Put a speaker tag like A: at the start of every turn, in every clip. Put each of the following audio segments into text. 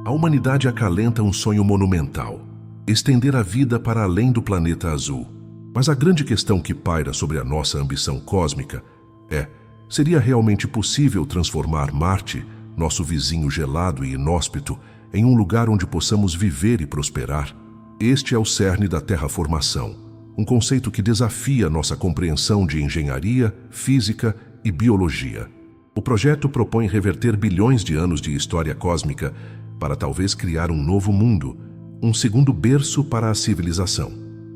A: A humanidade acalenta um sonho monumental: estender a vida para além do planeta azul. Mas a grande questão que paira sobre a nossa ambição cósmica é: seria realmente possível transformar Marte, nosso vizinho gelado e inóspito, em um lugar onde possamos viver e prosperar? Este é o cerne da terraformação, um conceito que desafia nossa compreensão de engenharia, física e biologia. O projeto propõe reverter bilhões de anos de história cósmica para talvez criar um novo mundo, um segundo berço para a civilização.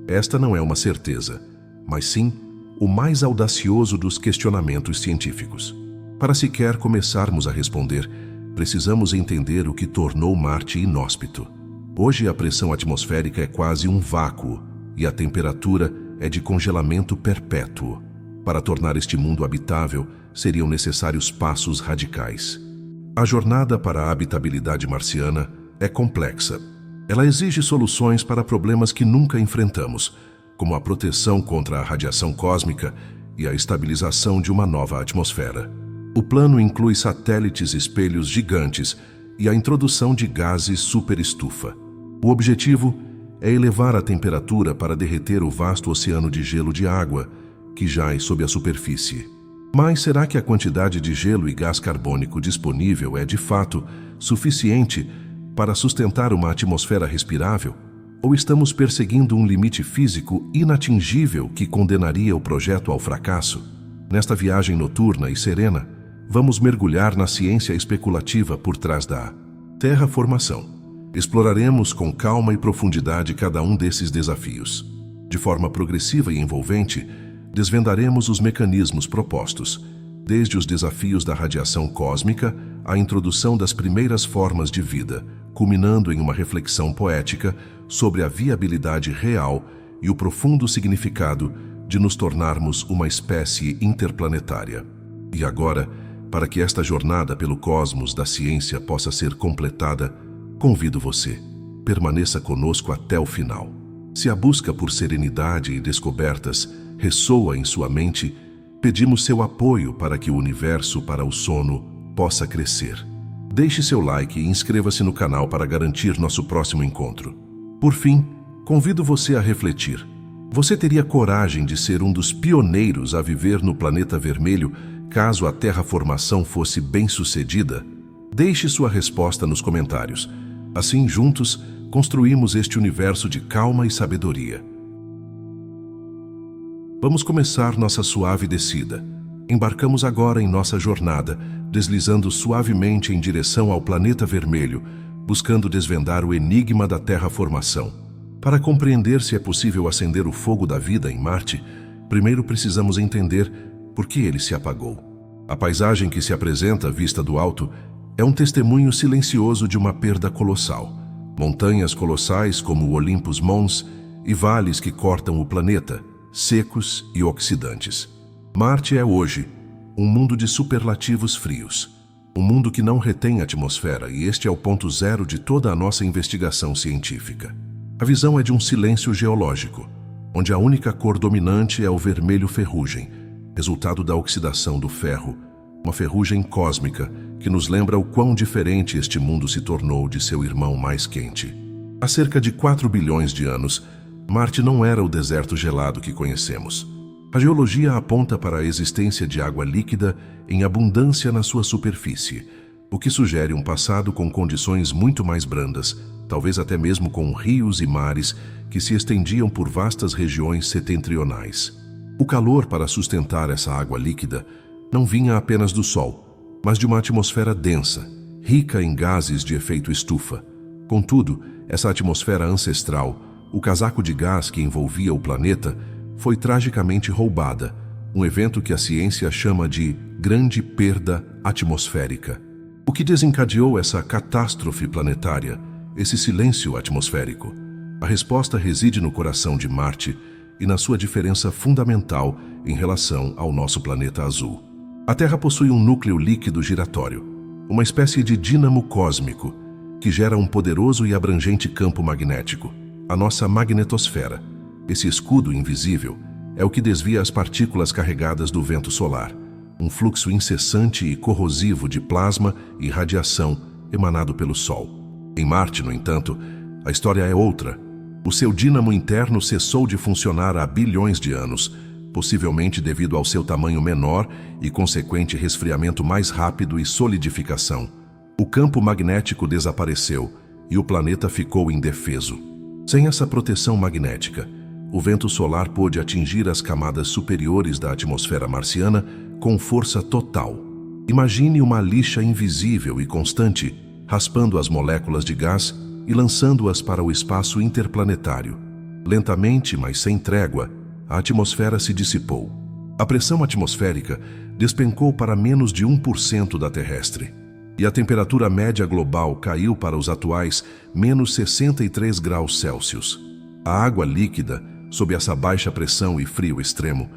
A: Esta não é uma certeza, mas sim o mais audacioso dos questionamentos científicos. Para sequer começarmos a responder, precisamos entender o que tornou Marte inóspito. Hoje a pressão atmosférica é quase um vácuo e a temperatura é de congelamento perpétuo. Para tornar este mundo habitável, seriam necessários passos radicais. A jornada para a habitabilidade marciana é complexa. Ela exige soluções para problemas que nunca enfrentamos, como a proteção contra a radiação cósmica e a estabilização de uma nova atmosfera. O plano inclui satélites espelhos gigantes e a introdução de gases superestufa. O objetivo é elevar a temperatura para derreter o vasto oceano de gelo de água que jaz sob a superfície. Mas será que a quantidade de gelo e gás carbônico disponível é, de fato, suficiente para sustentar uma atmosfera respirável? Ou estamos perseguindo um limite físico inatingível que condenaria o projeto ao fracasso? Nesta viagem noturna e serena, vamos mergulhar na ciência especulativa por trás da terraformação. Exploraremos com calma e profundidade cada um desses desafios. De forma progressiva e envolvente, desvendaremos os mecanismos propostos, desde os desafios da radiação cósmica à introdução das primeiras formas de vida, culminando em uma reflexão poética sobre a viabilidade real e o profundo significado de nos tornarmos uma espécie interplanetária. E agora, para que esta jornada pelo cosmos da ciência possa ser completada, convido você, permaneça conosco até o final. Se a busca por serenidade e descobertas ressoa em sua mente, pedimos seu apoio para que o universo para o sono possa crescer. Deixe seu like e inscreva-se no canal para garantir nosso próximo encontro. Por fim, convido você a refletir. Você teria coragem de ser um dos pioneiros a viver no planeta vermelho caso a terraformação fosse bem-sucedida? Deixe sua resposta nos comentários. Assim, juntos, construímos este universo de calma e sabedoria. Vamos começar nossa suave descida. Embarcamos agora em nossa jornada, deslizando suavemente em direção ao planeta vermelho, buscando desvendar o enigma da terraformação. Para compreender se é possível acender o fogo da vida em Marte, primeiro precisamos entender por que ele se apagou. A paisagem que se apresenta vista do alto é um testemunho silencioso de uma perda colossal. Montanhas colossais como o Olympus Mons e vales que cortam o planeta, secos e oxidantes. Marte é hoje um mundo de superlativos frios, um mundo que não retém atmosfera, e este é o ponto zero de toda a nossa investigação científica. A visão é de um silêncio geológico, onde a única cor dominante é o vermelho ferrugem, resultado da oxidação do ferro, uma ferrugem cósmica que nos lembra o quão diferente este mundo se tornou de seu irmão mais quente. Há cerca de 4 bilhões de anos, Marte não era o deserto gelado que conhecemos. A geologia aponta para a existência de água líquida em abundância na sua superfície, o que sugere um passado com condições muito mais brandas, talvez até mesmo com rios e mares que se estendiam por vastas regiões setentrionais. O calor para sustentar essa água líquida não vinha apenas do Sol, mas de uma atmosfera densa, rica em gases de efeito estufa. Contudo, essa atmosfera ancestral, o casaco de gás que envolvia o planeta, foi tragicamente roubada, um evento que a ciência chama de grande perda atmosférica. O que desencadeou essa catástrofe planetária, esse silêncio atmosférico? A resposta reside no coração de Marte e na sua diferença fundamental em relação ao nosso planeta azul. A Terra possui um núcleo líquido giratório, uma espécie de dínamo cósmico, que gera um poderoso e abrangente campo magnético, a nossa magnetosfera. Esse escudo invisível é o que desvia as partículas carregadas do vento solar, um fluxo incessante e corrosivo de plasma e radiação emanado pelo Sol. Em Marte, no entanto, a história é outra. O seu dínamo interno cessou de funcionar há bilhões de anos, possivelmente devido ao seu tamanho menor e consequente resfriamento mais rápido e solidificação. O campo magnético desapareceu e o planeta ficou indefeso. Sem essa proteção magnética, o vento solar pôde atingir as camadas superiores da atmosfera marciana com força total. Imagine uma lixa invisível e constante, raspando as moléculas de gás e lançando-as para o espaço interplanetário. Lentamente, mas sem trégua, a atmosfera se dissipou. A pressão atmosférica despencou para menos de 1% da terrestre, e a temperatura média global caiu para os atuais menos 63 graus Celsius. A água líquida, sob essa baixa pressão e frio extremo,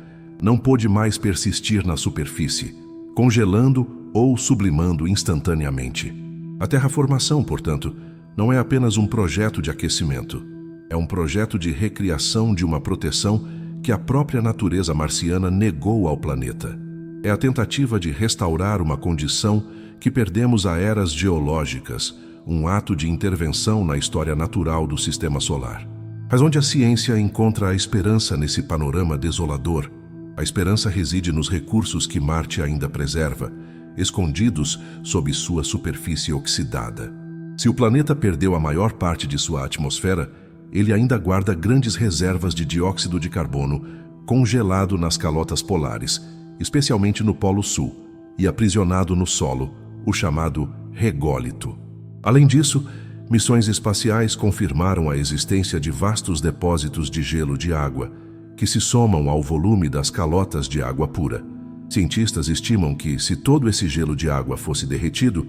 A: não pôde mais persistir na superfície, congelando ou sublimando instantaneamente. A terraformação, portanto, não é apenas um projeto de aquecimento, é um projeto de recriação de uma proteção que a própria natureza marciana negou ao planeta. É a tentativa de restaurar uma condição que perdemos a eras geológicas, um ato de intervenção na história natural do sistema solar. Mas onde a ciência encontra a esperança nesse panorama desolador, a esperança reside nos recursos que Marte ainda preserva, escondidos sob sua superfície oxidada. Se o planeta perdeu a maior parte de sua atmosfera, ele ainda guarda grandes reservas de dióxido de carbono congelado nas calotas polares, especialmente no Polo Sul, e aprisionado no solo, o chamado rególito. Além disso, missões espaciais confirmaram a existência de vastos depósitos de gelo de água, que se somam ao volume das calotas de água pura. Cientistas estimam que, se todo esse gelo de água fosse derretido,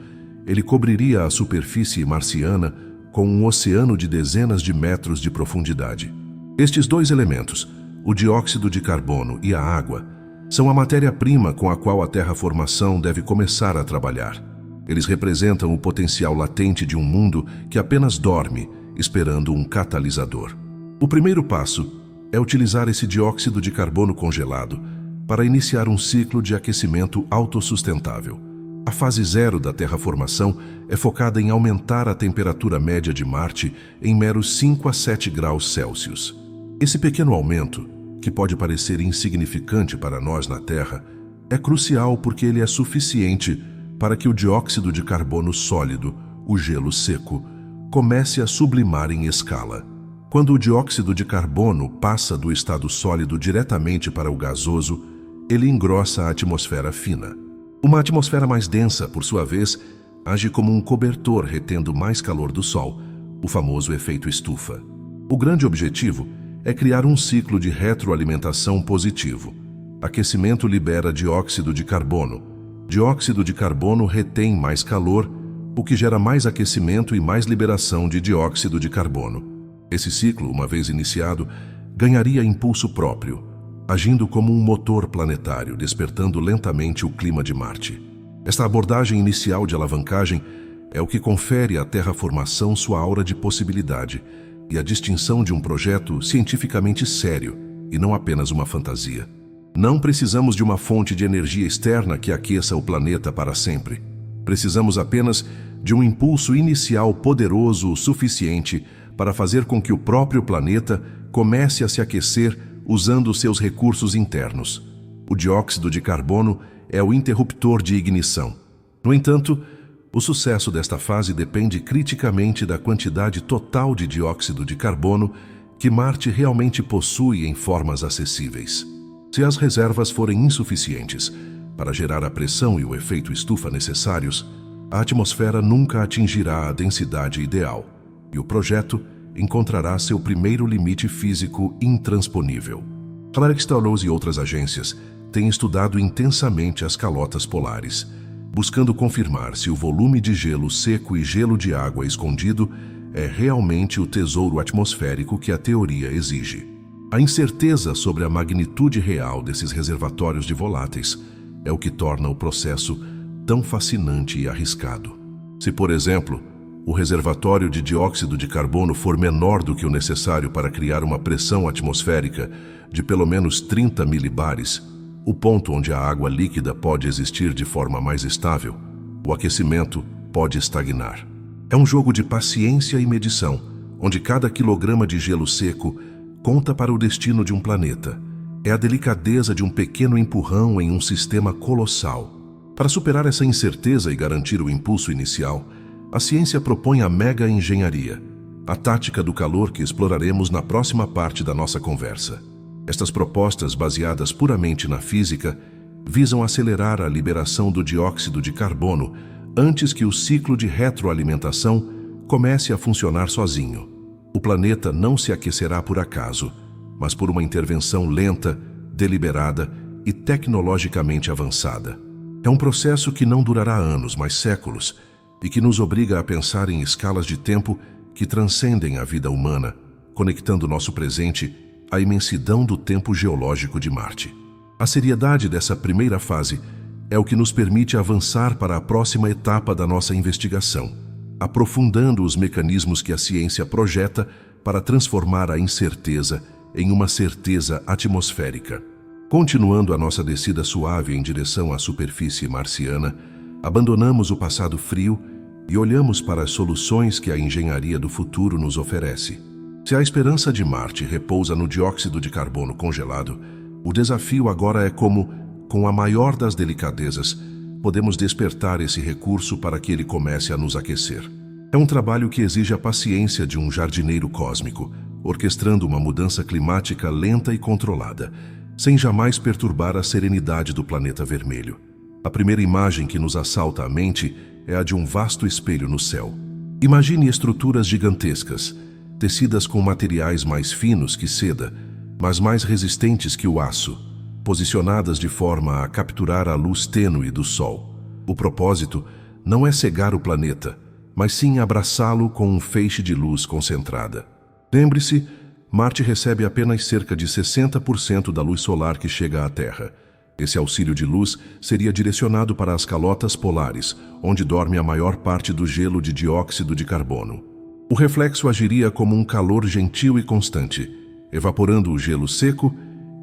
A: ele cobriria a superfície marciana com um oceano de dezenas de metros de profundidade. Estes dois elementos, o dióxido de carbono e a água, são a matéria-prima com a qual a terraformação deve começar a trabalhar. Eles representam o potencial latente de um mundo que apenas dorme, esperando um catalisador. O primeiro passo é utilizar esse dióxido de carbono congelado para iniciar um ciclo de aquecimento autossustentável. A fase zero da terraformação é focada em aumentar a temperatura média de Marte em meros 5 a 7 graus Celsius. Esse pequeno aumento, que pode parecer insignificante para nós na Terra, é crucial porque ele é suficiente para que o dióxido de carbono sólido, o gelo seco, comece a sublimar em escala. Quando o dióxido de carbono passa do estado sólido diretamente para o gasoso, ele engrossa a atmosfera fina. Uma atmosfera mais densa, por sua vez, age como um cobertor retendo mais calor do Sol, o famoso efeito estufa. O grande objetivo é criar um ciclo de retroalimentação positivo. Aquecimento libera dióxido de carbono. Dióxido de carbono retém mais calor, o que gera mais aquecimento e mais liberação de dióxido de carbono. Esse ciclo, uma vez iniciado, ganharia impulso próprio, agindo como um motor planetário, despertando lentamente o clima de Marte. Esta abordagem inicial de alavancagem é o que confere à terraformação sua aura de possibilidade e a distinção de um projeto cientificamente sério e não apenas uma fantasia. Não precisamos de uma fonte de energia externa que aqueça o planeta para sempre. Precisamos apenas de um impulso inicial poderoso o suficiente para fazer com que o próprio planeta comece a se aquecer usando seus recursos internos. O dióxido de carbono é o interruptor de ignição. No entanto, o sucesso desta fase depende criticamente da quantidade total de dióxido de carbono que Marte realmente possui em formas acessíveis. Se as reservas forem insuficientes para gerar a pressão e o efeito estufa necessários, a atmosfera nunca atingirá a densidade ideal e o projeto encontrará seu primeiro limite físico intransponível. Clark Stalows e outras agências têm estudado intensamente as calotas polares, buscando confirmar se o volume de gelo seco e gelo de água escondido é realmente o tesouro atmosférico que a teoria exige. A incerteza sobre a magnitude real desses reservatórios de voláteis é o que torna o processo tão fascinante e arriscado. Se, por exemplo, o reservatório de dióxido de carbono for menor do que o necessário para criar uma pressão atmosférica de pelo menos 30 milibares, o ponto onde a água líquida pode existir de forma mais estável, o aquecimento pode estagnar. É um jogo de paciência e medição, onde cada quilograma de gelo seco conta para o destino de um planeta. É a delicadeza de um pequeno empurrão em um sistema colossal. Para superar essa incerteza e garantir o impulso inicial, a ciência propõe a mega-engenharia, a tática do calor que exploraremos na próxima parte da nossa conversa. Estas propostas, baseadas puramente na física, visam acelerar a liberação do dióxido de carbono antes que o ciclo de retroalimentação comece a funcionar sozinho. O planeta não se aquecerá por acaso, mas por uma intervenção lenta, deliberada e tecnologicamente avançada. É um processo que não durará anos, mas séculos, e que nos obriga a pensar em escalas de tempo que transcendem a vida humana, conectando nosso presente à imensidão do tempo geológico de Marte. A seriedade dessa primeira fase é o que nos permite avançar para a próxima etapa da nossa investigação, aprofundando os mecanismos que a ciência projeta para transformar a incerteza em uma certeza atmosférica. Continuando a nossa descida suave em direção à superfície marciana, abandonamos o passado frio e olhamos para as soluções que a engenharia do futuro nos oferece. Se a esperança de Marte repousa no dióxido de carbono congelado, o desafio agora é como, com a maior das delicadezas, podemos despertar esse recurso para que ele comece a nos aquecer. É um trabalho que exige a paciência de um jardineiro cósmico, orquestrando uma mudança climática lenta e controlada, sem jamais perturbar a serenidade do planeta vermelho. A primeira imagem que nos assalta à mente é a de um vasto espelho no céu. Imagine estruturas gigantescas, tecidas com materiais mais finos que seda, mas mais resistentes que o aço, posicionadas de forma a capturar a luz tênue do Sol. O propósito não é cegar o planeta, mas sim abraçá-lo com um feixe de luz concentrada. Lembre-se, Marte recebe apenas cerca de 60% da luz solar que chega à Terra. Esse auxílio de luz seria direcionado para as calotas polares, onde dorme a maior parte do gelo de dióxido de carbono. O reflexo agiria como um calor gentil e constante, evaporando o gelo seco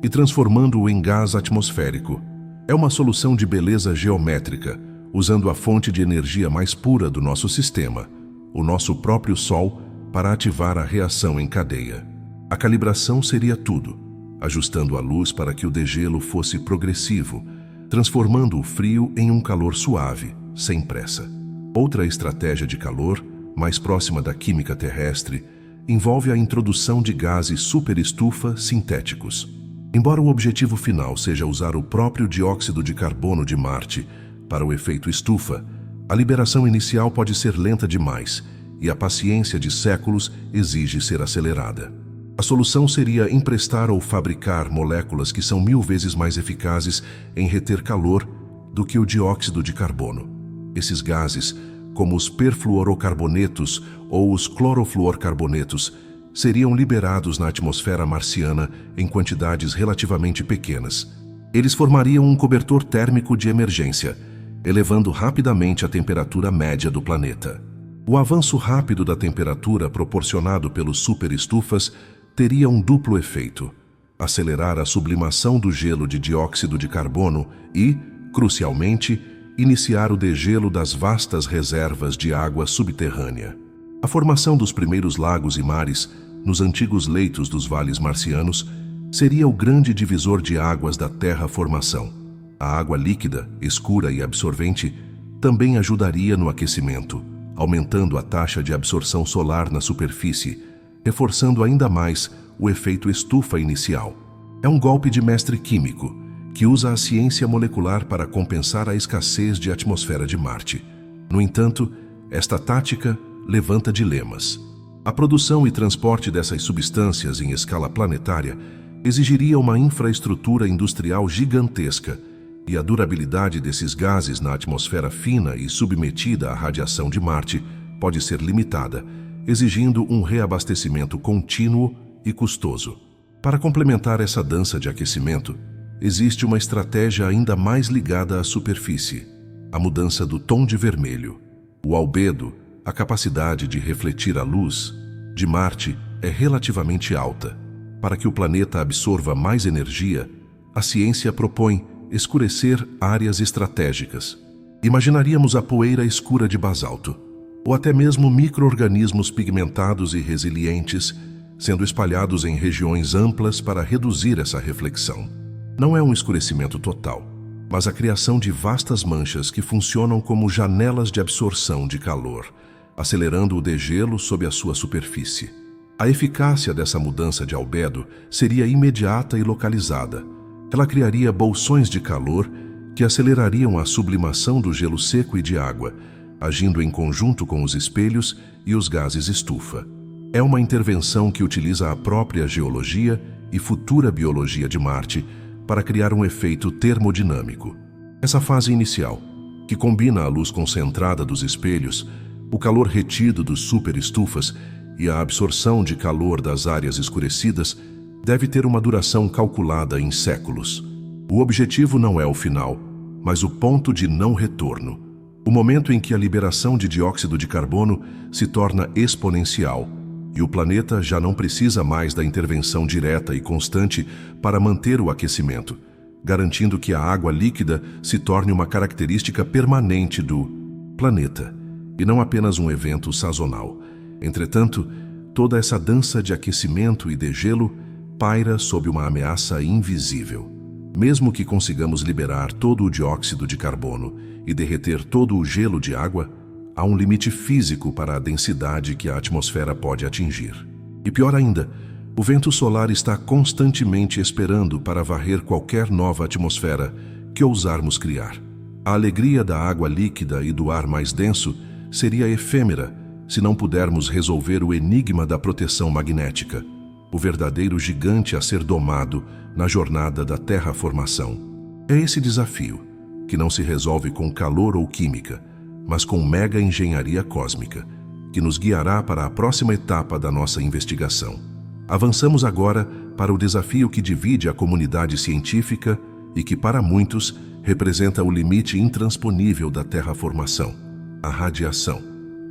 A: e transformando-o em gás atmosférico. É uma solução de beleza geométrica, usando a fonte de energia mais pura do nosso sistema, o nosso próprio Sol, para ativar a reação em cadeia. A calibração seria tudo, ajustando a luz para que o degelo fosse progressivo, transformando o frio em um calor suave, sem pressa. Outra estratégia de calor, mais próxima da química terrestre, envolve a introdução de gases superestufa sintéticos. Embora o objetivo final seja usar o próprio dióxido de carbono de Marte para o efeito estufa, a liberação inicial pode ser lenta demais e a paciência de séculos exige ser acelerada. A solução seria emprestar ou fabricar moléculas que são 1000 vezes mais eficazes em reter calor do que o dióxido de carbono. Esses gases, como os perfluorocarbonetos ou os clorofluorcarbonetos, seriam liberados na atmosfera marciana em quantidades relativamente pequenas. Eles formariam um cobertor térmico de emergência, elevando rapidamente a temperatura média do planeta. O avanço rápido da temperatura proporcionado pelos superestufas teria um duplo efeito: acelerar a sublimação do gelo de dióxido de carbono e, crucialmente, iniciar o degelo das vastas reservas de água subterrânea. A formação dos primeiros lagos e mares, nos antigos leitos dos vales marcianos, seria o grande divisor de águas da terraformação. A água líquida, escura e absorvente também ajudaria no aquecimento, aumentando a taxa de absorção solar na superfície, reforçando ainda mais o efeito estufa inicial. É um golpe de mestre químico, que usa a ciência molecular para compensar a escassez de atmosfera de Marte. No entanto, esta tática levanta dilemas. A produção e transporte dessas substâncias em escala planetária exigiria uma infraestrutura industrial gigantesca, e a durabilidade desses gases na atmosfera fina e submetida à radiação de Marte pode ser limitada, exigindo um reabastecimento contínuo e custoso. Para complementar essa dança de aquecimento, existe uma estratégia ainda mais ligada à superfície: a mudança do tom de vermelho. O albedo, a capacidade de refletir a luz, de Marte é relativamente alta. Para que o planeta absorva mais energia, a ciência propõe escurecer áreas estratégicas. Imaginaríamos a poeira escura de basalto. ou até mesmo micro-organismos pigmentados e resilientes, sendo espalhados em regiões amplas para reduzir essa reflexão. Não é um escurecimento total, mas a criação de vastas manchas que funcionam como janelas de absorção de calor, acelerando o degelo sob a sua superfície. A eficácia dessa mudança de albedo seria imediata e localizada. Ela criaria bolsões de calor que acelerariam a sublimação do gelo seco e de água, agindo em conjunto com os espelhos e os gases estufa. É uma intervenção que utiliza a própria geologia e futura biologia de Marte para criar um efeito termodinâmico. Essa fase inicial, que combina a luz concentrada dos espelhos, o calor retido dos superestufas e a absorção de calor das áreas escurecidas, deve ter uma duração calculada em séculos. O objetivo não é o final, mas o ponto de não retorno. O momento em que a liberação de dióxido de carbono se torna exponencial e o planeta já não precisa mais da intervenção direta e constante para manter o aquecimento, garantindo que a água líquida se torne uma característica permanente do planeta e não apenas um evento sazonal. Entretanto, toda essa dança de aquecimento e degelo paira sob uma ameaça invisível. Mesmo que consigamos liberar todo o dióxido de carbono e derreter todo o gelo de água, há um limite físico para a densidade que a atmosfera pode atingir. E pior ainda, o vento solar está constantemente esperando para varrer qualquer nova atmosfera que ousarmos criar. A alegria da água líquida e do ar mais denso seria efêmera se não pudermos resolver o enigma da proteção magnética, o verdadeiro gigante a ser domado na jornada da terraformação. É esse desafio, que não se resolve com calor ou química, mas com mega engenharia cósmica, que nos guiará para a próxima etapa da nossa investigação. Avançamos agora para o desafio que divide a comunidade científica e que, para muitos, representa o limite intransponível da terraformação: a radiação.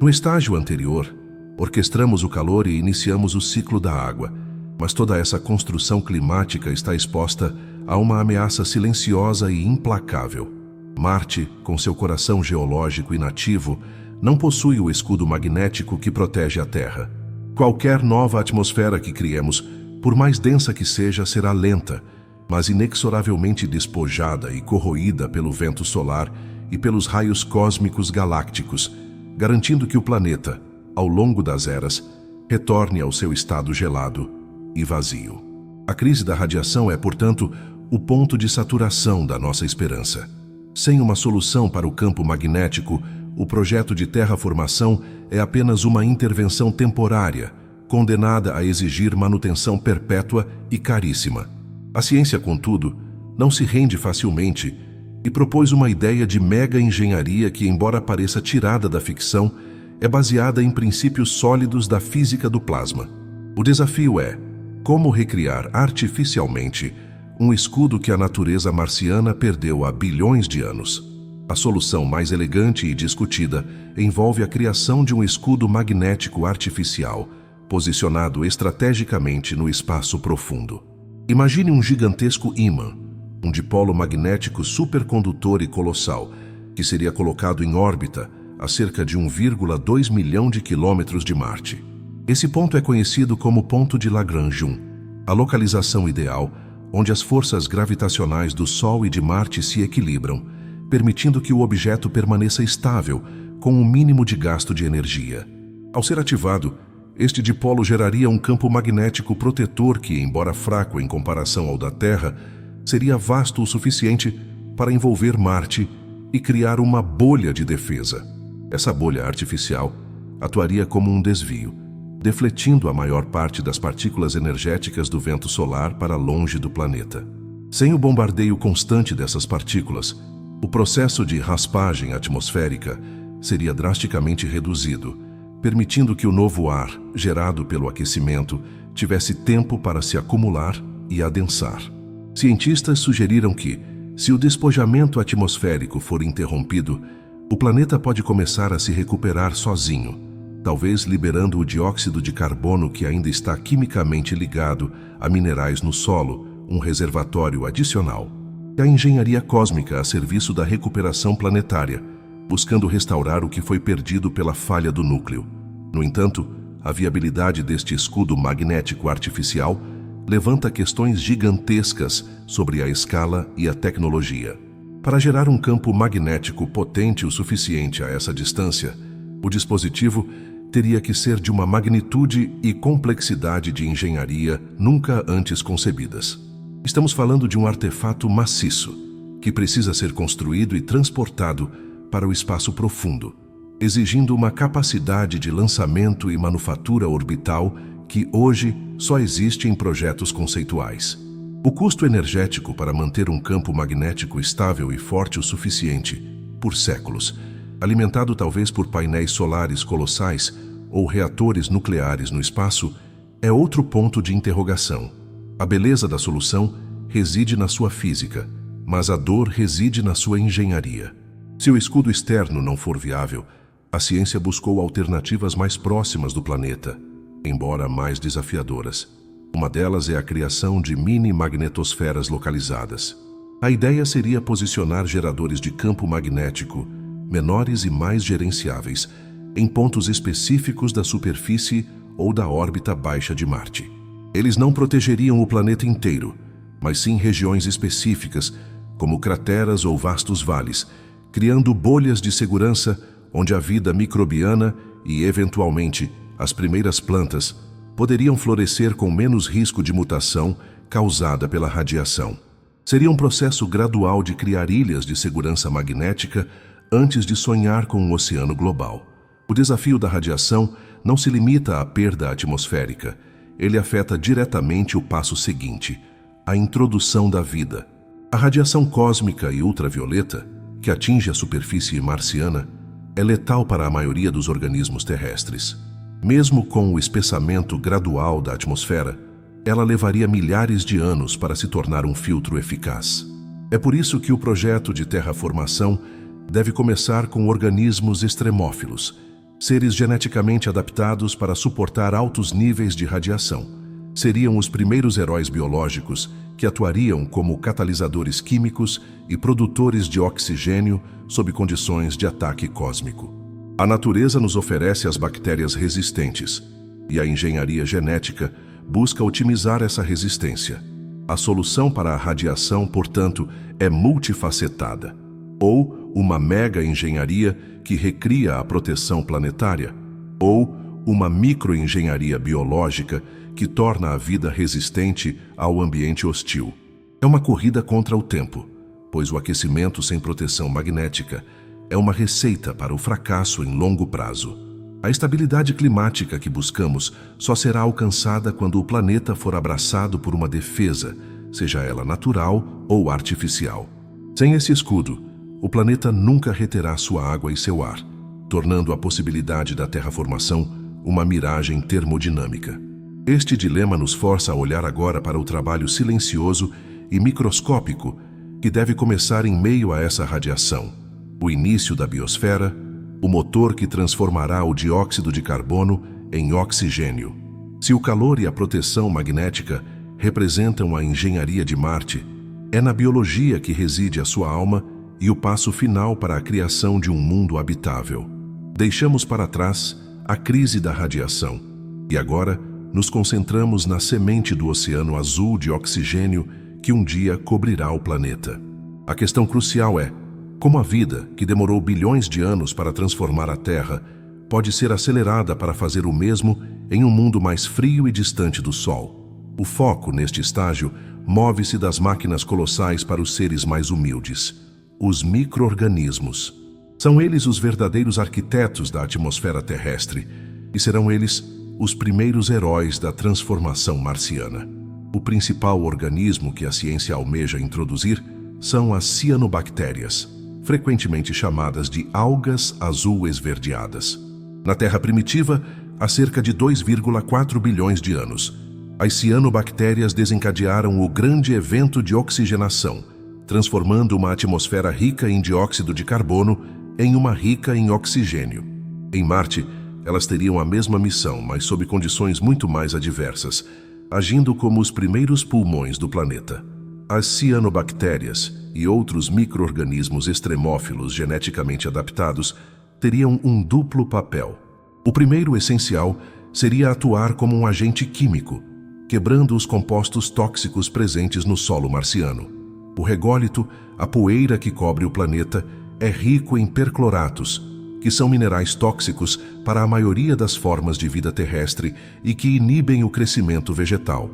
A: No estágio anterior, orquestramos o calor e iniciamos o ciclo da água, mas toda essa construção climática está exposta a uma ameaça silenciosa e implacável. Marte, com seu coração geológico inativo, não possui o escudo magnético que protege a Terra. Qualquer nova atmosfera que criemos, por mais densa que seja, será lenta, mas inexoravelmente despojada e corroída pelo vento solar e pelos raios cósmicos galácticos, garantindo que o planeta, ao longo das eras, retorne ao seu estado gelado e vazio. A crise da radiação é, portanto, o ponto de saturação da nossa esperança. Sem uma solução para o campo magnético, o projeto de terraformação é apenas uma intervenção temporária, condenada a exigir manutenção perpétua e caríssima. A ciência, contudo, não se rende facilmente e propôs uma ideia de mega engenharia que, embora pareça tirada da ficção, é baseada em princípios sólidos da física do plasma. O desafio é como recriar artificialmente um escudo que a natureza marciana perdeu há bilhões de anos. A solução mais elegante e discutida envolve a criação de um escudo magnético artificial, posicionado estrategicamente no espaço profundo. Imagine um gigantesco ímã, um dipolo magnético supercondutor e colossal, que seria colocado em órbita a cerca de 1,2 milhão de quilômetros de Marte. Esse ponto é conhecido como ponto de Lagrange, a localização ideal onde as forças gravitacionais do Sol e de Marte se equilibram, permitindo que o objeto permaneça estável, com um mínimo de gasto de energia. Ao ser ativado, este dipolo geraria um campo magnético protetor que, embora fraco em comparação ao da Terra, seria vasto o suficiente para envolver Marte e criar uma bolha de defesa. Essa bolha artificial atuaria como um desvio, defletindo a maior parte das partículas energéticas do vento solar para longe do planeta. Sem o bombardeio constante dessas partículas, o processo de raspagem atmosférica seria drasticamente reduzido, permitindo que o novo ar, gerado pelo aquecimento, tivesse tempo para se acumular e adensar. Cientistas sugeriram que, se o despojamento atmosférico for interrompido, o planeta pode começar a se recuperar sozinho, talvez liberando o dióxido de carbono que ainda está quimicamente ligado a minerais no solo, um reservatório adicional. A engenharia cósmica a serviço da recuperação planetária, buscando restaurar o que foi perdido pela falha do núcleo. No entanto, a viabilidade deste escudo magnético artificial levanta questões gigantescas sobre a escala e a tecnologia. Para gerar um campo magnético potente o suficiente a essa distância, o dispositivo teria que ser de uma magnitude e complexidade de engenharia nunca antes concebidas. Estamos falando de um artefato maciço, que precisa ser construído e transportado para o espaço profundo, exigindo uma capacidade de lançamento e manufatura orbital que hoje só existe em projetos conceituais. O custo energético para manter um campo magnético estável e forte o suficiente, por séculos, alimentado talvez por painéis solares colossais ou reatores nucleares no espaço, é outro ponto de interrogação. A beleza da solução reside na sua física, mas a dor reside na sua engenharia. Se o escudo externo não for viável, a ciência buscou alternativas mais próximas do planeta, embora mais desafiadoras. Uma delas é a criação de mini-magnetosferas localizadas. A ideia seria posicionar geradores de campo magnético menores e mais gerenciáveis em pontos específicos da superfície ou da órbita baixa de Marte. Eles não protegeriam o planeta inteiro, mas sim regiões específicas, como crateras ou vastos vales, criando bolhas de segurança onde a vida microbiana e, eventualmente, as primeiras plantas poderiam florescer com menos risco de mutação causada pela radiação. Seria um processo gradual de criar ilhas de segurança magnética antes de sonhar com um oceano global. O desafio da radiação não se limita à perda atmosférica. Ele afeta diretamente o passo seguinte, a introdução da vida. A radiação cósmica e ultravioleta, que atinge a superfície marciana, é letal para a maioria dos organismos terrestres. Mesmo com o espessamento gradual da atmosfera, ela levaria milhares de anos para se tornar um filtro eficaz. É por isso que o projeto de terraformação deve começar com organismos extremófilos, seres geneticamente adaptados para suportar altos níveis de radiação. Seriam os primeiros heróis biológicos que atuariam como catalisadores químicos e produtores de oxigênio sob condições de ataque cósmico. A natureza nos oferece as bactérias resistentes, e a engenharia genética busca otimizar essa resistência. A solução para a radiação, portanto, é multifacetada, ou uma mega-engenharia que recria a proteção planetária, ou uma microengenharia biológica que torna a vida resistente ao ambiente hostil. É uma corrida contra o tempo, pois o aquecimento sem proteção magnética é uma receita para o fracasso em longo prazo. A estabilidade climática que buscamos só será alcançada quando o planeta for abraçado por uma defesa, seja ela natural ou artificial. Sem esse escudo, o planeta nunca reterá sua água e seu ar, tornando a possibilidade da terraformação uma miragem termodinâmica. Este dilema nos força a olhar agora para o trabalho silencioso e microscópico que deve começar em meio a essa radiação. O início da biosfera, o motor que transformará o dióxido de carbono em oxigênio. Se o calor e a proteção magnética representam a engenharia de Marte, é na biologia que reside a sua alma e o passo final para a criação de um mundo habitável. Deixamos para trás a crise da radiação e agora nos concentramos na semente do oceano azul de oxigênio que um dia cobrirá o planeta. A questão crucial é: como a vida, que demorou bilhões de anos para transformar a Terra, pode ser acelerada para fazer o mesmo em um mundo mais frio e distante do Sol? O foco, neste estágio, move-se das máquinas colossais para os seres mais humildes, os micro-organismos. São eles os verdadeiros arquitetos da atmosfera terrestre, e serão eles os primeiros heróis da transformação marciana. O principal organismo que a ciência almeja introduzir são as cianobactérias, frequentemente chamadas de algas azul-esverdeadas. Na Terra primitiva, há cerca de 2,4 bilhões de anos, as cianobactérias desencadearam o grande evento de oxigenação, transformando uma atmosfera rica em dióxido de carbono em uma rica em oxigênio. Em Marte, elas teriam a mesma missão, mas sob condições muito mais adversas, agindo como os primeiros pulmões do planeta. as cianobactérias e outros micro-organismos extremófilos geneticamente adaptados teriam um duplo papel. O primeiro, essencial, seria atuar como um agente químico, quebrando os compostos tóxicos presentes no solo marciano. O rególito, a poeira que cobre o planeta, é rico em percloratos, que são minerais tóxicos para a maioria das formas de vida terrestre e que inibem o crescimento vegetal.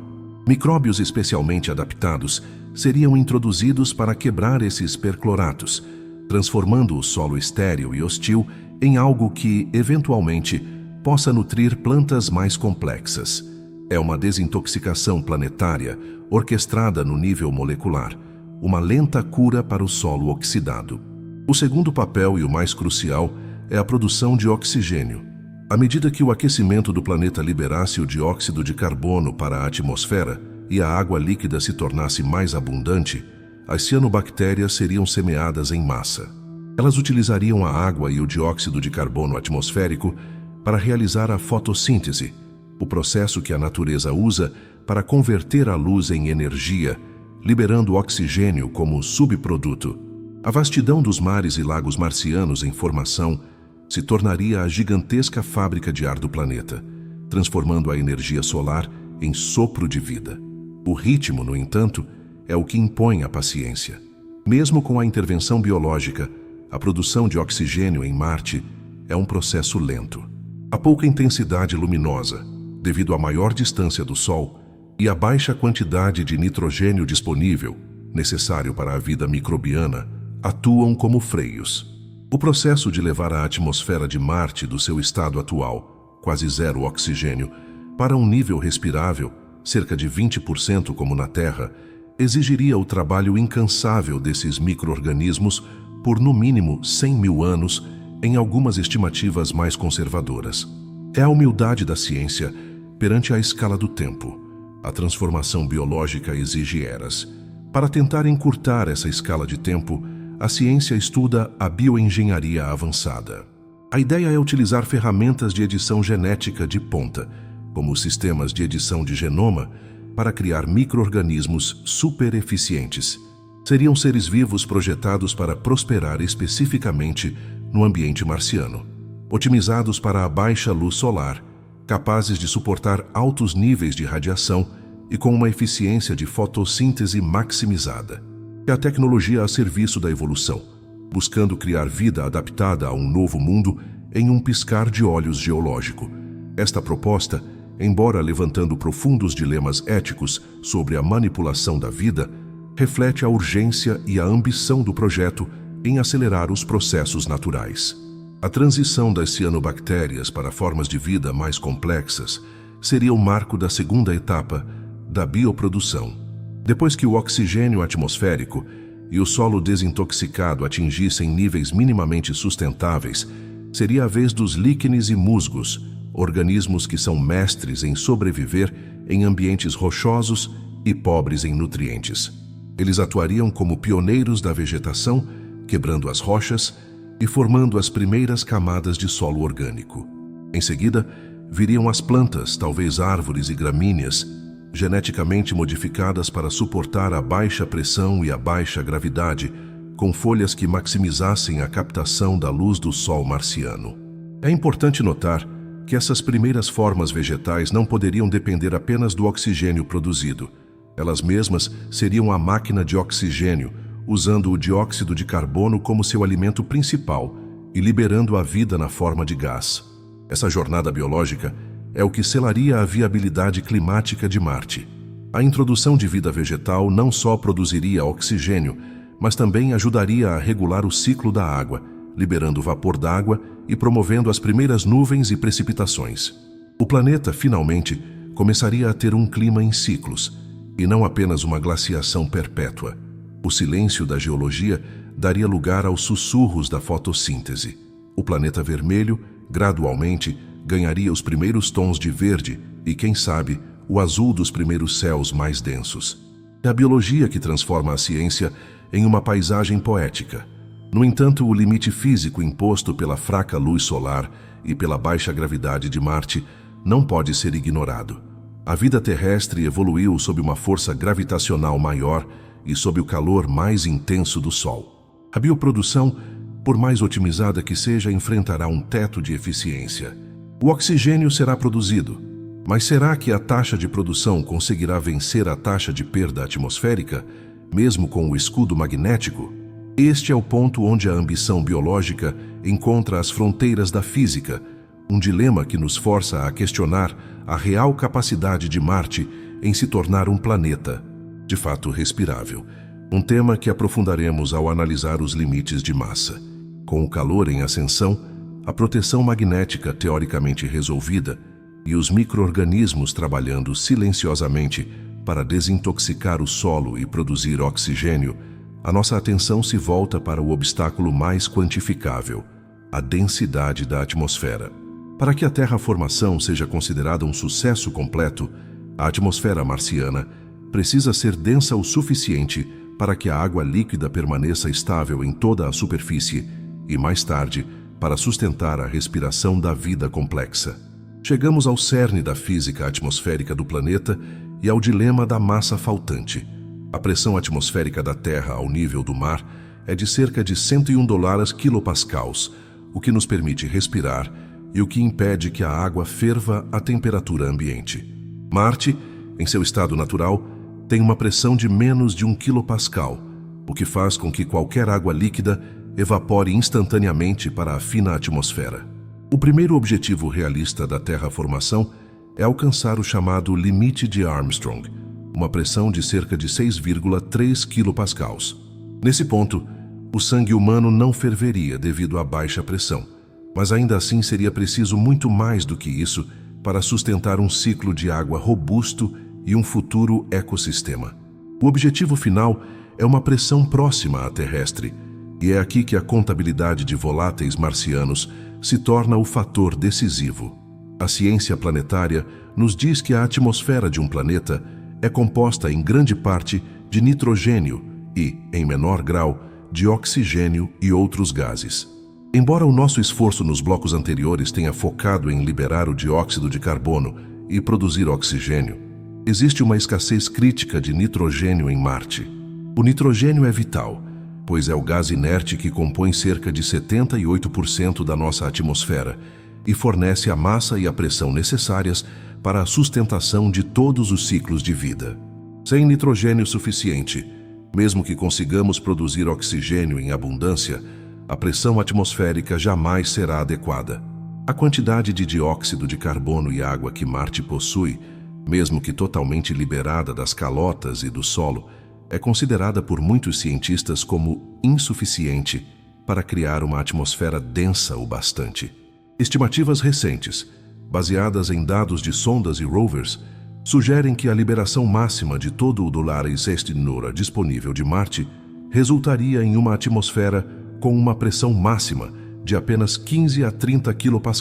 A: Micróbios especialmente adaptados seriam introduzidos para quebrar esses percloratos, transformando o solo estéril e hostil em algo que, eventualmente, possa nutrir plantas mais complexas. É uma desintoxicação planetária orquestrada no nível molecular, uma lenta cura para o solo oxidado. O segundo papel e o mais crucial é a produção de oxigênio. À medida que o aquecimento do planeta liberasse o dióxido de carbono para a atmosfera e a água líquida se tornasse mais abundante, as cianobactérias seriam semeadas em massa. Elas utilizariam a água e o dióxido de carbono atmosférico para realizar a fotossíntese, o processo que a natureza usa para converter a luz em energia, liberando oxigênio como subproduto. A vastidão dos mares e lagos marcianos em formação se tornaria a gigantesca fábrica de ar do planeta, transformando a energia solar em sopro de vida. O ritmo, no entanto, é o que impõe a paciência. Mesmo com a intervenção biológica, a produção de oxigênio em Marte é um processo lento. A pouca intensidade luminosa, devido à maior distância do Sol, e a baixa quantidade de nitrogênio disponível, necessário para a vida microbiana, atuam como freios. O processo de levar a atmosfera de Marte do seu estado atual, quase zero oxigênio, para um nível respirável, cerca de 20% como na Terra, exigiria o trabalho incansável desses micro-organismos por no mínimo 100 mil anos, em algumas estimativas mais conservadoras. É a humildade da ciência perante a escala do tempo. A transformação biológica exige eras. Para tentar encurtar essa escala de tempo, a ciência estuda a bioengenharia avançada. A ideia é utilizar ferramentas de edição genética de ponta, como os sistemas de edição de genoma, para criar micro-organismos super eficientes. Seriam seres vivos projetados para prosperar especificamente no ambiente marciano, otimizados para a baixa luz solar, capazes de suportar altos níveis de radiação e com uma eficiência de fotossíntese maximizada. É a tecnologia a serviço da evolução, buscando criar vida adaptada a um novo mundo em um piscar de olhos geológico. Esta proposta, embora levantando profundos dilemas éticos sobre a manipulação da vida, reflete a urgência e a ambição do projeto em acelerar os processos naturais. A transição das cianobactérias para formas de vida mais complexas seria o marco da segunda etapa da bioprodução. Depois que o oxigênio atmosférico e o solo desintoxicado atingissem níveis minimamente sustentáveis, seria a vez dos líquenes e musgos, organismos que são mestres em sobreviver em ambientes rochosos e pobres em nutrientes. Eles atuariam como pioneiros da vegetação, quebrando as rochas e formando as primeiras camadas de solo orgânico. Em seguida, viriam as plantas, talvez árvores e gramíneas, geneticamente modificadas para suportar a baixa pressão e a baixa gravidade, com folhas que maximizassem a captação da luz do Sol marciano. É importante notar que essas primeiras formas vegetais não poderiam depender apenas do oxigênio produzido. Elas mesmas seriam a máquina de oxigênio, usando o dióxido de carbono como seu alimento principal e liberando a vida na forma de gás. Essa jornada biológica é o que selaria a viabilidade climática de Marte. A introdução de vida vegetal não só produziria oxigênio, mas também ajudaria a regular o ciclo da água, liberando vapor d'água e promovendo as primeiras nuvens e precipitações. O planeta, finalmente, começaria a ter um clima em ciclos, e não apenas uma glaciação perpétua. O silêncio da geologia daria lugar aos sussurros da fotossíntese. O planeta vermelho, gradualmente, ganharia os primeiros tons de verde e, quem sabe, o azul dos primeiros céus mais densos. É a biologia que transforma a ciência em uma paisagem poética. No entanto, o limite físico imposto pela fraca luz solar e pela baixa gravidade de Marte não pode ser ignorado. A vida terrestre evoluiu sob uma força gravitacional maior e sob o calor mais intenso do Sol. A bioprodução, por mais otimizada que seja, enfrentará um teto de eficiência. O oxigênio será produzido, mas será que a taxa de produção conseguirá vencer a taxa de perda atmosférica, mesmo com o escudo magnético? Este é o ponto onde a ambição biológica encontra as fronteiras da física, um dilema que nos força a questionar a real capacidade de Marte em se tornar um planeta, de fato respirável. Um tema que aprofundaremos ao analisar os limites de massa. Com o calor em ascensão, a proteção magnética teoricamente resolvida e os micro-organismos trabalhando silenciosamente para desintoxicar o solo e produzir oxigênio, a nossa atenção se volta para o obstáculo mais quantificável, a densidade da atmosfera. Para que a terraformação seja considerada um sucesso completo, a atmosfera marciana precisa ser densa o suficiente para que a água líquida permaneça estável em toda a superfície e, mais tarde, para sustentar a respiração da vida complexa. Chegamos ao cerne da física atmosférica do planeta e ao dilema da massa faltante. A pressão atmosférica da Terra ao nível do mar é de cerca de 101 kPa, o que nos permite respirar e o que impede que a água ferva à temperatura ambiente. Marte, em seu estado natural, tem uma pressão de menos de 1 kPa, o que faz com que qualquer água líquida evapore instantaneamente para a fina atmosfera. O primeiro objetivo realista da terraformação é alcançar o chamado limite de Armstrong, uma pressão de cerca de 6,3 kPa. Nesse ponto, o sangue humano não ferveria devido à baixa pressão, mas ainda assim seria preciso muito mais do que isso para sustentar um ciclo de água robusto e um futuro ecossistema. O objetivo final é uma pressão próxima à terrestre, e é aqui que a contabilidade de voláteis marcianos se torna o fator decisivo. A ciência planetária nos diz que a atmosfera de um planeta é composta em grande parte de nitrogênio e, em menor grau, de oxigênio e outros gases. Embora o nosso esforço nos blocos anteriores tenha focado em liberar o dióxido de carbono e produzir oxigênio, existe uma escassez crítica de nitrogênio em Marte. O nitrogênio é vital, pois é o gás inerte que compõe cerca de 78% da nossa atmosfera e fornece a massa e a pressão necessárias para a sustentação de todos os ciclos de vida. Sem nitrogênio suficiente, mesmo que consigamos produzir oxigênio em abundância, a pressão atmosférica jamais será adequada. A quantidade de dióxido de carbono e água que Marte possui, mesmo que totalmente liberada das calotas e do solo, é considerada por muitos cientistas como insuficiente para criar uma atmosfera densa o bastante. Estimativas recentes, baseadas em dados de sondas e rovers, sugerem que a liberação máxima de todo o Dólares Este Nora disponível de Marte resultaria em uma atmosfera com uma pressão máxima de apenas 15 a 30 kPa.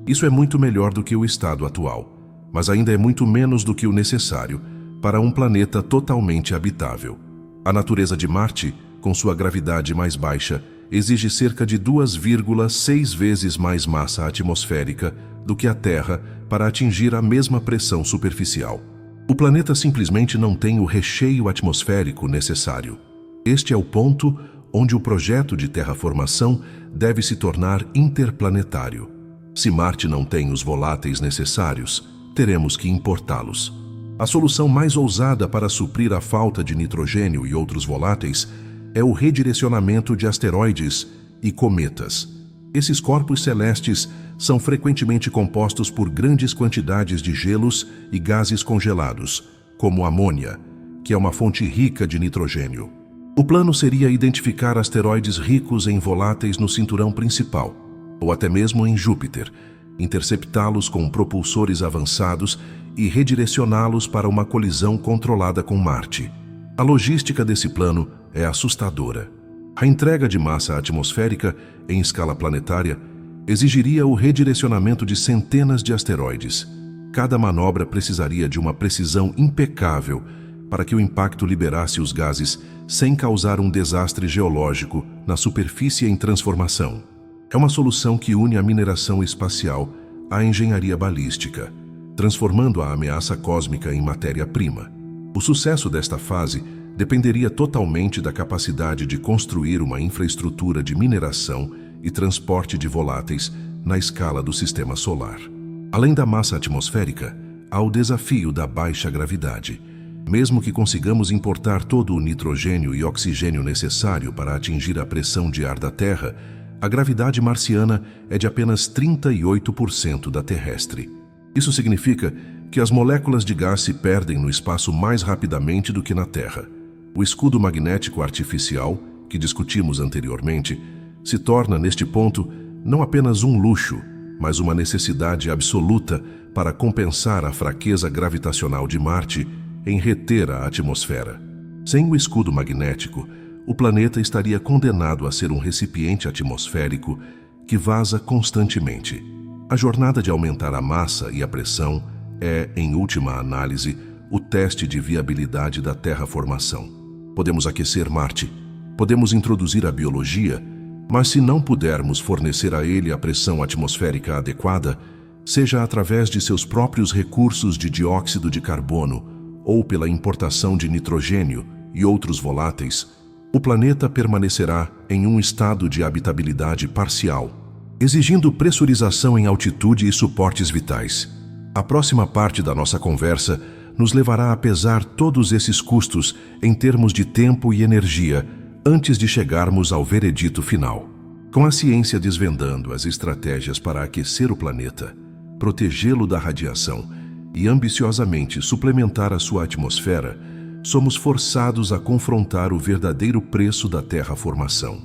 A: Isso é muito melhor do que o estado atual, mas ainda é muito menos do que o necessário para um planeta totalmente habitável. A natureza de Marte, com sua gravidade mais baixa, exige cerca de 2,6 vezes mais massa atmosférica do que a Terra para atingir a mesma pressão superficial. O planeta simplesmente não tem o recheio atmosférico necessário. Este é o ponto onde o projeto de terraformação deve se tornar interplanetário. Se Marte não tem os voláteis necessários, teremos que importá-los. A solução mais ousada para suprir a falta de nitrogênio e outros voláteis é o redirecionamento de asteroides e cometas. Esses corpos celestes são frequentemente compostos por grandes quantidades de gelos e gases congelados, como amônia, que é uma fonte rica de nitrogênio. O plano seria identificar asteroides ricos em voláteis no cinturão principal, ou até mesmo em Júpiter, interceptá-los com propulsores avançados e redirecioná-los para uma colisão controlada com Marte. A logística desse plano é assustadora. A entrega de massa atmosférica em escala planetária exigiria o redirecionamento de centenas de asteroides. Cada manobra precisaria de uma precisão impecável para que o impacto liberasse os gases sem causar um desastre geológico na superfície em transformação. É uma solução que une a mineração espacial à engenharia balística, transformando a ameaça cósmica em matéria-prima. O sucesso desta fase dependeria totalmente da capacidade de construir uma infraestrutura de mineração e transporte de voláteis na escala do sistema solar. Além da massa atmosférica, há o desafio da baixa gravidade. Mesmo que consigamos importar todo o nitrogênio e oxigênio necessário para atingir a pressão de ar da Terra, a gravidade marciana é de apenas 38% da terrestre. Isso significa que as moléculas de gás se perdem no espaço mais rapidamente do que na Terra. O escudo magnético artificial, que discutimos anteriormente, se torna, neste ponto, não apenas um luxo, mas uma necessidade absoluta para compensar a fraqueza gravitacional de Marte em reter a atmosfera. Sem o escudo magnético, o planeta estaria condenado a ser um recipiente atmosférico que vaza constantemente. A jornada de aumentar a massa e a pressão é, em última análise, o teste de viabilidade da terraformação. Podemos aquecer Marte, podemos introduzir a biologia, mas se não pudermos fornecer a ele a pressão atmosférica adequada, seja através de seus próprios recursos de dióxido de carbono ou pela importação de nitrogênio e outros voláteis, o planeta permanecerá em um estado de habitabilidade parcial, exigindo pressurização em altitude e suportes vitais. A próxima parte da nossa conversa nos levará a pesar todos esses custos em termos de tempo e energia antes de chegarmos ao veredito final. Com a ciência desvendando as estratégias para aquecer o planeta, protegê-lo da radiação e ambiciosamente suplementar a sua atmosfera, somos forçados a confrontar o verdadeiro preço da terraformação.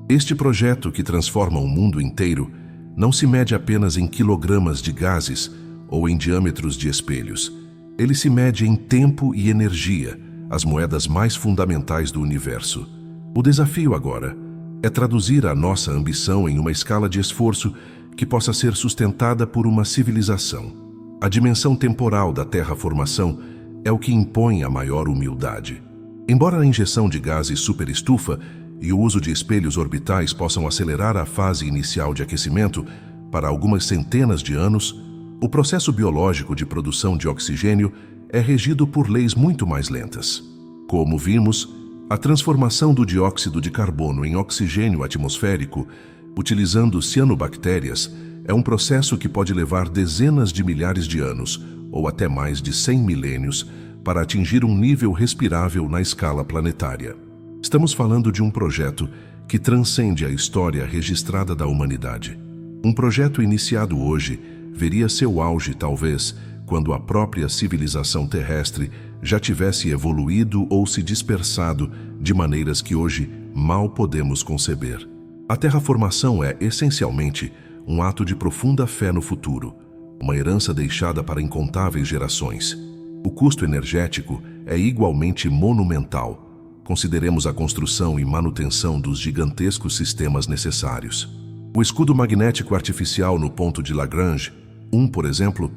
A: Este projeto que transforma o mundo inteiro não se mede apenas em quilogramas de gases ou em diâmetros de espelhos. Ele se mede em tempo e energia, as moedas mais fundamentais do universo. O desafio agora é traduzir a nossa ambição em uma escala de esforço que possa ser sustentada por uma civilização. A dimensão temporal da terraformação é o que impõe a maior humildade. Embora a injeção de gases superestufa e o uso de espelhos orbitais possam acelerar a fase inicial de aquecimento para algumas centenas de anos, o processo biológico de produção de oxigênio é regido por leis muito mais lentas. Como vimos, a transformação do dióxido de carbono em oxigênio atmosférico, utilizando cianobactérias, é um processo que pode levar dezenas de milhares de anos, ou até mais de 100 milênios, para atingir um nível respirável na escala planetária. Estamos falando de um projeto que transcende a história registrada da humanidade. Um projeto iniciado hoje veria seu auge, talvez, quando a própria civilização terrestre já tivesse evoluído ou se dispersado de maneiras que hoje mal podemos conceber. A terraformação é, essencialmente, um ato de profunda fé no futuro, uma herança deixada para incontáveis gerações. O custo energético é igualmente monumental. Consideremos a construção e manutenção dos gigantescos sistemas necessários. O escudo magnético artificial no ponto de Lagrange, por exemplo,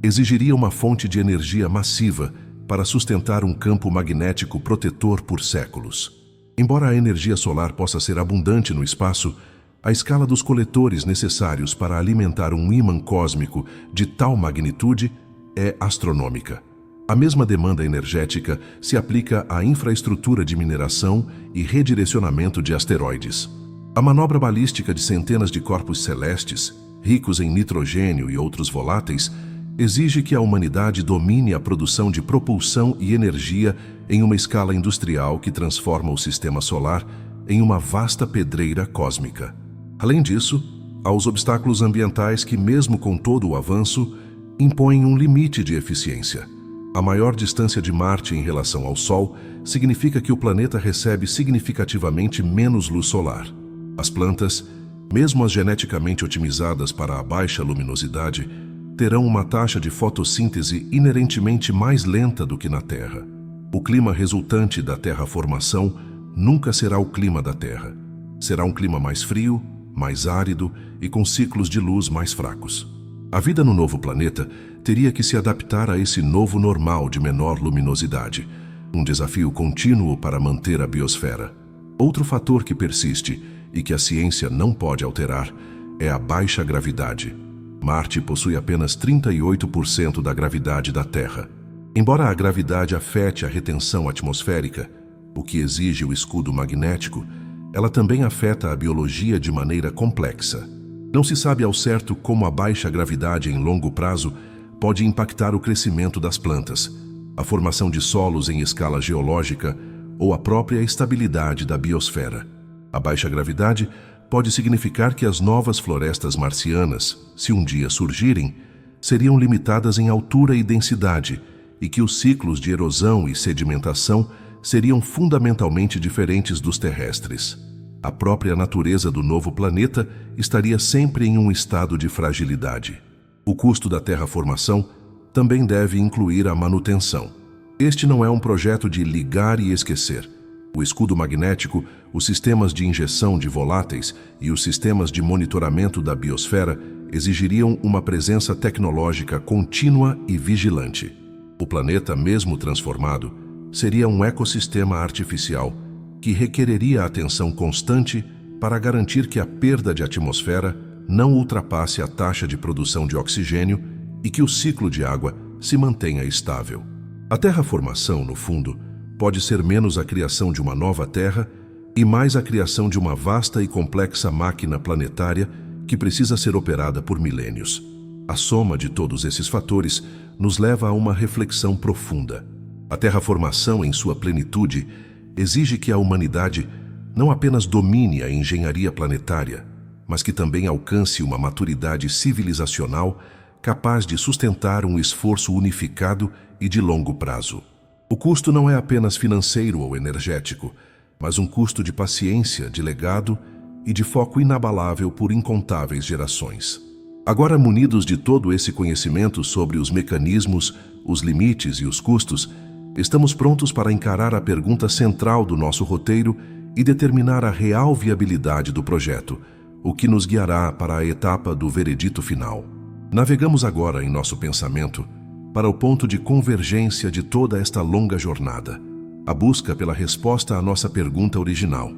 A: exigiria uma fonte de energia massiva para sustentar um campo magnético protetor por séculos. Embora a energia solar possa ser abundante no espaço, a escala dos coletores necessários para alimentar um ímã cósmico de tal magnitude é astronômica. A mesma demanda energética se aplica à infraestrutura de mineração e redirecionamento de asteroides. A manobra balística de centenas de corpos celestes, ricos em nitrogênio e outros voláteis, exige que a humanidade domine a produção de propulsão e energia em uma escala industrial que transforma o sistema solar em uma vasta pedreira cósmica. Além disso, há os obstáculos ambientais que, mesmo com todo o avanço, impõem um limite de eficiência. A maior distância de Marte em relação ao Sol significa que o planeta recebe significativamente menos luz solar. As plantas, mesmo as geneticamente otimizadas para a baixa luminosidade, terão uma taxa de fotossíntese inerentemente mais lenta do que na Terra. O clima resultante da terraformação nunca será o clima da Terra. Será um clima mais frio, mais árido e com ciclos de luz mais fracos. A vida no novo planeta teria que se adaptar a esse novo normal de menor luminosidade, um desafio contínuo para manter a biosfera. Outro fator que persiste e que a ciência não pode alterar é a baixa gravidade. Marte possui apenas 38% da gravidade da Terra. Embora a gravidade afete a retenção atmosférica, o que exige o escudo magnético, ela também afeta a biologia de maneira complexa. Não se sabe ao certo como a baixa gravidade em longo prazo pode impactar o crescimento das plantas, a formação de solos em escala geológica ou a própria estabilidade da biosfera. A baixa gravidade pode significar que as novas florestas marcianas, se um dia surgirem, seriam limitadas em altura e densidade, e que os ciclos de erosão e sedimentação seriam fundamentalmente diferentes dos terrestres. A própria natureza do novo planeta estaria sempre em um estado de fragilidade. O custo da terraformação também deve incluir a manutenção. Este não é um projeto de ligar e esquecer. O escudo magnético, os sistemas de injeção de voláteis e os sistemas de monitoramento da biosfera exigiriam uma presença tecnológica contínua e vigilante. O planeta, mesmo transformado, seria um ecossistema artificial que requereria atenção constante para garantir que a perda de atmosfera não ultrapasse a taxa de produção de oxigênio e que o ciclo de água se mantenha estável. A terraformação, no fundo, pode ser menos a criação de uma nova Terra e mais a criação de uma vasta e complexa máquina planetária que precisa ser operada por milênios. A soma de todos esses fatores nos leva a uma reflexão profunda. A terraformação, em sua plenitude, exige que a humanidade não apenas domine a engenharia planetária, mas que também alcance uma maturidade civilizacional capaz de sustentar um esforço unificado e de longo prazo. O custo não é apenas financeiro ou energético, mas um custo de paciência, de legado e de foco inabalável por incontáveis gerações. Agora, munidos de todo esse conhecimento sobre os mecanismos, os limites e os custos, estamos prontos para encarar a pergunta central do nosso roteiro e determinar a real viabilidade do projeto, o que nos guiará para a etapa do veredito final. Navegamos agora em nosso pensamento para o ponto de convergência de toda esta longa jornada, a busca pela resposta à nossa pergunta original.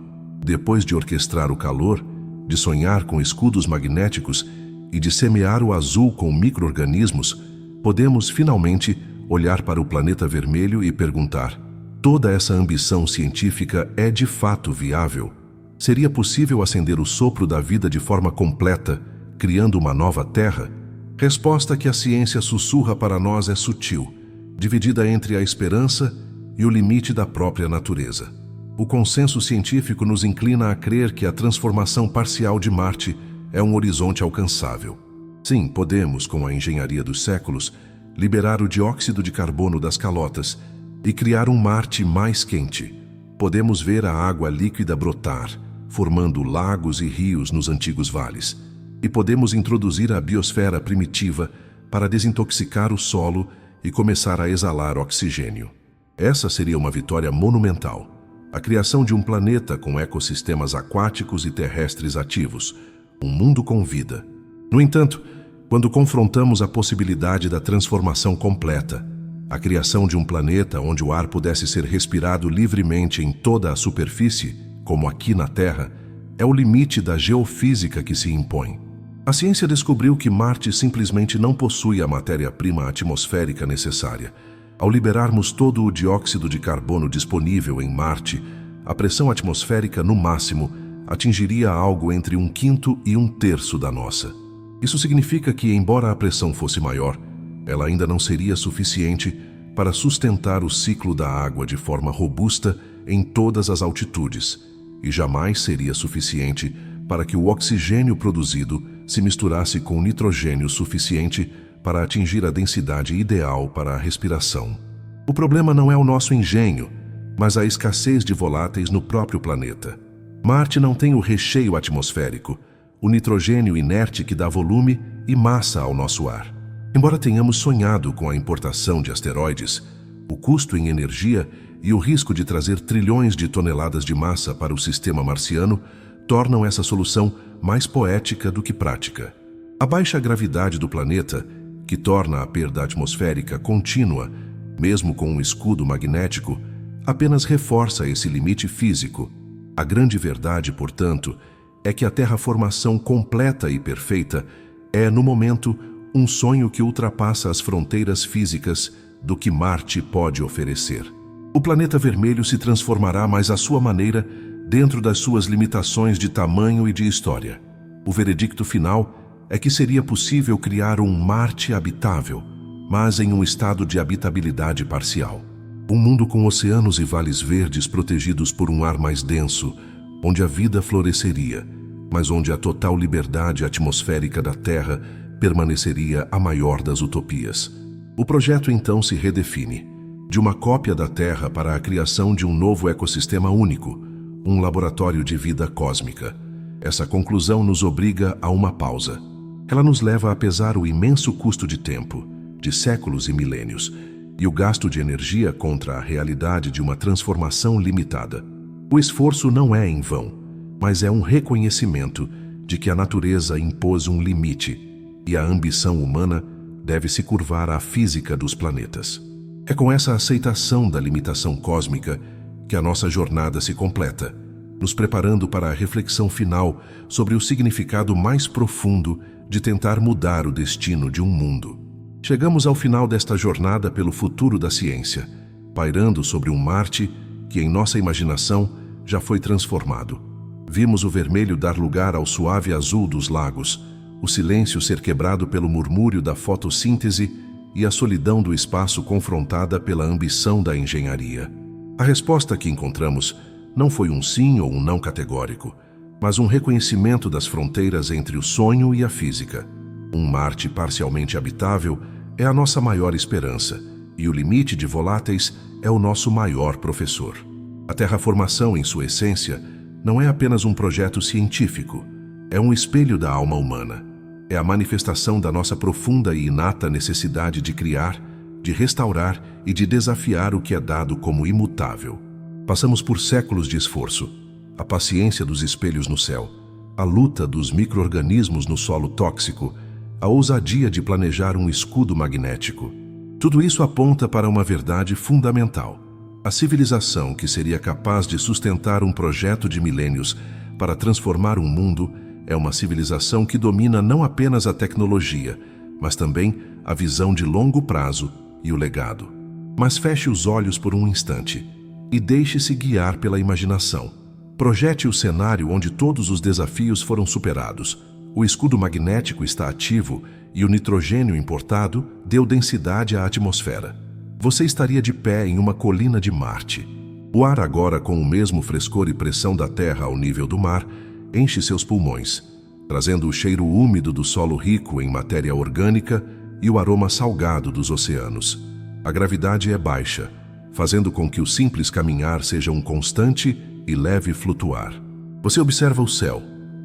A: Depois de orquestrar o calor, de sonhar com escudos magnéticos e de semear o azul com micro-organismos, podemos finalmente olhar para o planeta vermelho e perguntar: toda essa ambição científica é de fato viável? Seria possível acender o sopro da vida de forma completa, criando uma nova Terra? Resposta que a ciência sussurra para nós é sutil, dividida entre a esperança e o limite da própria natureza. O consenso científico nos inclina a crer que a transformação parcial de Marte é um horizonte alcançável. Sim, podemos, com a engenharia dos séculos, liberar o dióxido de carbono das calotas e criar um Marte mais quente. Podemos ver a água líquida brotar, formando lagos e rios nos antigos vales. E podemos introduzir a biosfera primitiva para desintoxicar o solo e começar a exalar oxigênio. Essa seria uma vitória monumental. A criação de um planeta com ecossistemas aquáticos e terrestres ativos, um mundo com vida. No entanto, quando confrontamos a possibilidade da transformação completa, a criação de um planeta onde o ar pudesse ser respirado livremente em toda a superfície, como aqui na Terra, é o limite da geofísica que se impõe. A ciência descobriu que Marte simplesmente não possui a matéria-prima atmosférica necessária. Ao liberarmos todo o dióxido de carbono disponível em Marte, a pressão atmosférica, no máximo, atingiria algo entre 1/5 e 1/3 da nossa. Isso significa que, embora a pressão fosse maior, ela ainda não seria suficiente para sustentar o ciclo da água de forma robusta em todas as altitudes, e jamais seria suficiente para que o oxigênio produzido se misturasse com nitrogênio suficiente para atingir a densidade ideal para a respiração. O problema não é o nosso engenho, mas a escassez de voláteis no próprio planeta. Marte não tem o recheio atmosférico, o nitrogênio inerte que dá volume e massa ao nosso ar. Embora tenhamos sonhado com a importação de asteroides, o custo em energia e o risco de trazer trilhões de toneladas de massa para o sistema marciano tornam essa solução mais poética do que prática. A baixa gravidade do planeta, que torna a perda atmosférica contínua, mesmo com um escudo magnético, apenas reforça esse limite físico. A grande verdade, portanto, é que a terraformação completa e perfeita é, no momento, um sonho que ultrapassa as fronteiras físicas do que Marte pode oferecer. O planeta vermelho se transformará, mas à sua maneira, dentro das suas limitações de tamanho e de história. O veredicto final é que seria possível criar um Marte habitável, mas em um estado de habitabilidade parcial. Um mundo com oceanos e vales verdes protegidos por um ar mais denso, onde a vida floresceria, mas onde a total liberdade atmosférica da Terra permaneceria a maior das utopias. O projeto então se redefine, de uma cópia da Terra para a criação de um novo ecossistema único, um laboratório de vida cósmica. Essa conclusão nos obriga a uma pausa. Ela nos leva a pesar o imenso custo de tempo, de séculos e milênios, e o gasto de energia contra a realidade de uma transformação limitada. O esforço não é em vão, mas é um reconhecimento de que a natureza impôs um limite e a ambição humana deve se curvar à física dos planetas. É com essa aceitação da limitação cósmica que a nossa jornada se completa, nos preparando para a reflexão final sobre o significado mais profundo de tentar mudar o destino de um mundo. Chegamos ao final desta jornada pelo futuro da ciência, pairando sobre um Marte que, em nossa imaginação, já foi transformado. Vimos o vermelho dar lugar ao suave azul dos lagos, o silêncio ser quebrado pelo murmúrio da fotossíntese e a solidão do espaço confrontada pela ambição da engenharia. A resposta que encontramos não foi um sim ou um não categórico, mas um reconhecimento das fronteiras entre o sonho e a física. Um Marte parcialmente habitável é a nossa maior esperança, e o limite de voláteis é o nosso maior professor. A terraformação, em sua essência, não é apenas um projeto científico, é um espelho da alma humana. É a manifestação da nossa profunda e inata necessidade de criar, de restaurar e de desafiar o que é dado como imutável. Passamos por séculos de esforço, a paciência dos espelhos no céu, a luta dos micro-organismos no solo tóxico, a ousadia de planejar um escudo magnético. Tudo isso aponta para uma verdade fundamental. A civilização que seria capaz de sustentar um projeto de milênios para transformar um mundo é uma civilização que domina não apenas a tecnologia, mas também a visão de longo prazo e o legado. Mas feche os olhos por um instante e deixe-se guiar pela imaginação. Projete o cenário onde todos os desafios foram superados. O escudo magnético está ativo e o nitrogênio importado deu densidade à atmosfera. Você estaria de pé em uma colina de Marte. O ar agora, com o mesmo frescor e pressão da Terra ao nível do mar, enche seus pulmões, trazendo o cheiro úmido do solo rico em matéria orgânica e o aroma salgado dos oceanos. A gravidade é baixa, fazendo com que o simples caminhar seja um constante e leve flutuar. Você observa o céu,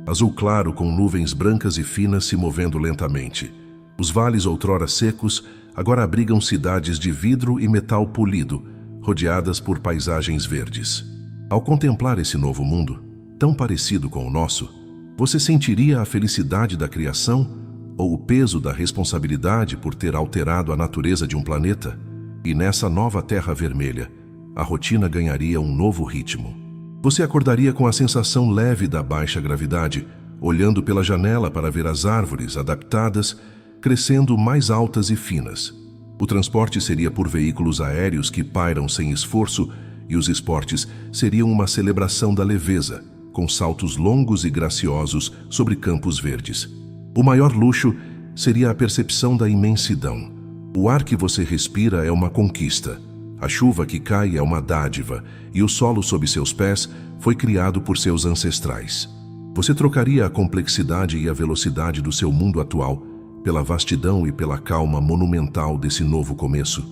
A: azul claro com nuvens brancas e finas se movendo lentamente. Os vales outrora secos agora abrigam cidades de vidro e metal polido, rodeadas por paisagens verdes. Ao contemplar esse novo mundo, tão parecido com o nosso, você sentiria a felicidade da criação ou o peso da responsabilidade por ter alterado a natureza de um planeta? E nessa nova Terra vermelha, a rotina ganharia um novo ritmo. Você acordaria com a sensação leve da baixa gravidade, olhando pela janela para ver as árvores adaptadas, crescendo mais altas e finas. O transporte seria por veículos aéreos que pairam sem esforço e os esportes seriam uma celebração da leveza, com saltos longos e graciosos sobre campos verdes. O maior luxo seria a percepção da imensidão. O ar que você respira é uma conquista. A chuva que cai é uma dádiva e o solo sob seus pés foi criado por seus ancestrais. Você trocaria a complexidade e a velocidade do seu mundo atual pela vastidão e pela calma monumental desse novo começo.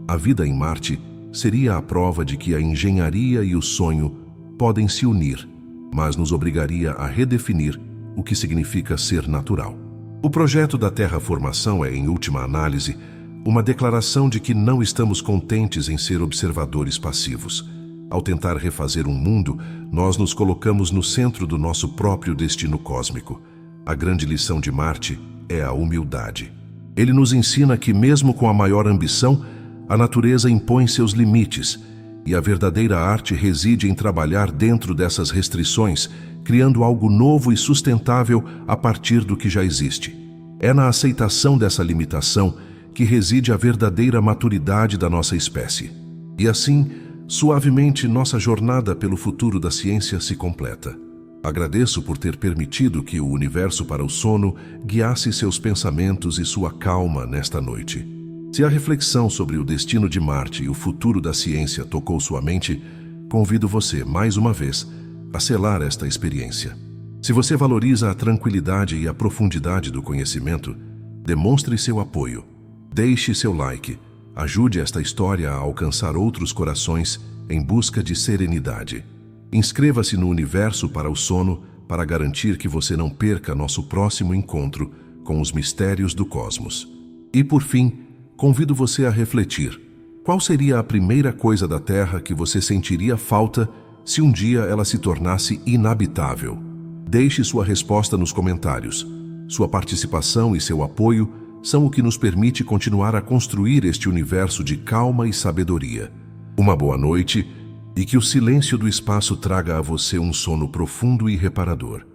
A: A vida em Marte seria a prova de que a engenharia e o sonho podem se unir, mas nos obrigaria a redefinir o que significa ser natural. O projeto da terraformação é, em última análise, uma declaração de que não estamos contentes em ser observadores passivos. Ao tentar refazer um mundo, nós nos colocamos no centro do nosso próprio destino cósmico. A grande lição de Marte é a humildade. Ele nos ensina que, mesmo com a maior ambição, a natureza impõe seus limites, e a verdadeira arte reside em trabalhar dentro dessas restrições, criando algo novo e sustentável a partir do que já existe. É na aceitação dessa limitação que reside a verdadeira maturidade da nossa espécie. E assim, Suavemente, nossa jornada pelo futuro da ciência se completa. Agradeço por ter permitido que o universo para o sono guiasse seus pensamentos e sua calma nesta noite. Se a reflexão sobre o destino de Marte e o futuro da ciência tocou sua mente, convido você, mais uma vez, a selar esta experiência. Se você valoriza a tranquilidade e a profundidade do conhecimento, demonstre seu apoio. Deixe seu like. Ajude esta história a alcançar outros corações em busca de serenidade. Inscreva-se no Universo para o Sono para garantir que você não perca nosso próximo encontro com os mistérios do cosmos. E por fim, convido você a refletir. Qual seria a primeira coisa da Terra que você sentiria falta se um dia ela se tornasse inabitável? Deixe sua resposta nos comentários. Sua participação e seu apoio são o que nos permite continuar a construir este universo de calma e sabedoria. Uma boa noite e que o silêncio do espaço traga a você um sono profundo e reparador.